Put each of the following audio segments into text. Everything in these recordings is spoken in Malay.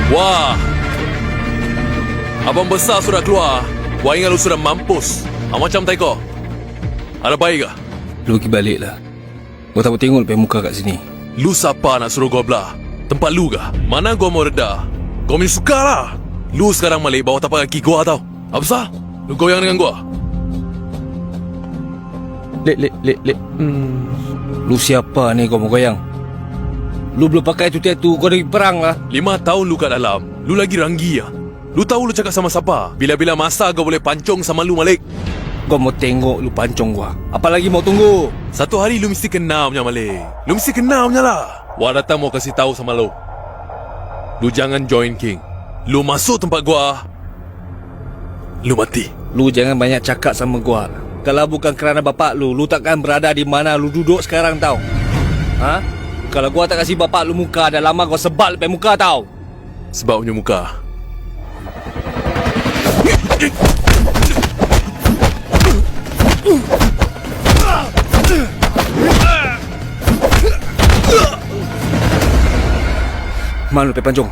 Wah, abang besar sudah keluar. Wah, ingat lu sudah mampus. Macam taiko. Ada baik ke? Lu pergi balik lah. Gua tak mau tengok lepas muka kat sini. Lu siapa nak suruh gua belah? Tempat lu ke? Mana gua mau reda? Gua mesti suka lah. Lu sekarang balik bawa tapak kaki gua tau. Apa sah? Lu goyang dengan gua. Lek. Lu siapa ni kau mau goyang? Lu belum pakai tu kau dah pergi perang lah. 5 tahun lu kat dalam. Lu lagi ranggi ya. Lu tahu lu cakap sama siapa? Bila-bila masa gua boleh pancung sama lu, Malik. Kau mau tengok lu pancung gua. Apa lagi mau tunggu? Satu hari lu mesti kenal punya, Malik. Lu mesti kenal punya lah. Wah, datang mau kasih tahu sama lu. Lu jangan join King. Lu masuk tempat gua, lu mati. Lu jangan banyak cakap sama gua. Kalau bukan kerana bapak lu takkan berada di mana lu duduk sekarang tau. Ha? Kalau gua tak kasih bapak lu muka, dah lama gua sebal lepas muka tau. Sebab punya muka. Mana lepas pancung?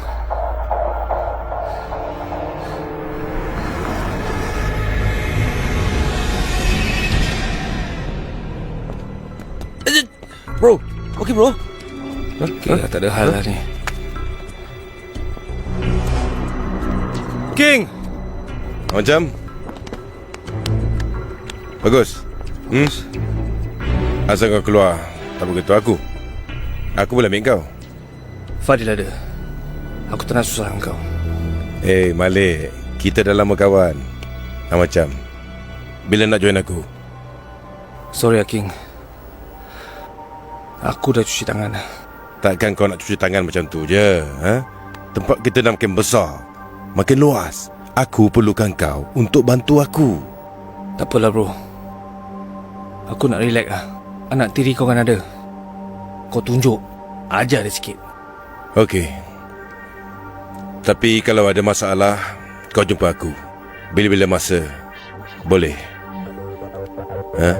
Bro, okey bro. Okey, tak ada hal lah ni. King! Macam? Bagus. Asal kau keluar, tak beritahu aku. Aku boleh ambil kau. Fadil ada. Aku tak nak susah kau. Malik, kita dah lama kawan. Macam, bila nak join aku? Sorry King. Aku dah cuci tangan. Takkan kau nak cuci tangan macam tu je, ha? Tempat kita dah makin besar, makin luas. Aku perlukan kau untuk bantu aku. Tak apalah bro. Aku nak relax lah. Anak tiri kau kan ada. Kau tunjuk. Ajar dia sikit. Okey. Tapi kalau ada masalah, kau jumpa aku. Bila-bila masa, boleh. Ha?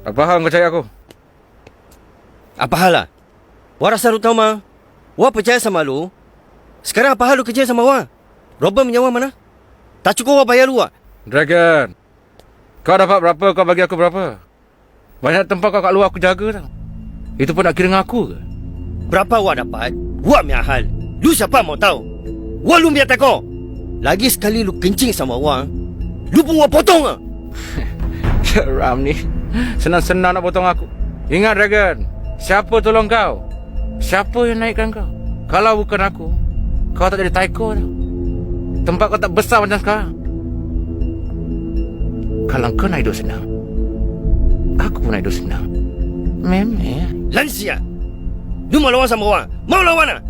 Apa hal kau cari aku? Apa hal lah? Wah rasa lu tahu mah. Wah percaya sama lu. Sekarang apa hal lu kerja sama Wah? Robert punya Wah mana? Tak cukup Wah bayar lu Wah. Dragon, kau dapat berapa, kau bagi aku berapa? Banyak tempat kau kat luar aku jaga tau. Itu pun nak kira dengan aku ke? Berapa Wah dapat? Wah punya hal. Lu siapa mau tahu? Wah lu biar teko. Lagi sekali lu kencing sama Wah, lu pun Wah potong ah. Ram ni senang-senang nak potong aku. Ingat Dragon, siapa tolong kau? Siapa yang naikkan kau? Kalau bukan aku, kau tak jadi taiko tau. Tempat kau tak besar macam sekarang. Kalau kau nak hidup senang, aku pun nak hidup senang. Memang Lansia. Lu mau lawan sama Wah? Mau lawan ah?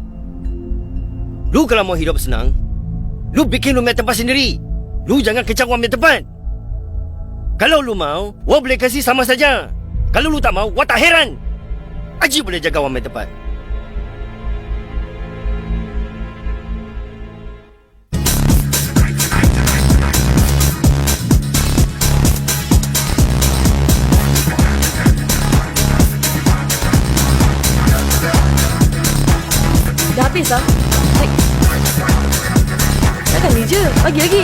Lu kalau mau hidup senang, lu bikin lu punya tempat sendiri. Lu jangan kecak Wah punya tempat. Kalau lu mau, Wah boleh kasih sama saja. Kalau lu tak mau, Wah tak heran. Aji boleh jaga Wah main tempat. Dah habis lah. Takkan ni je. Bagi lagi.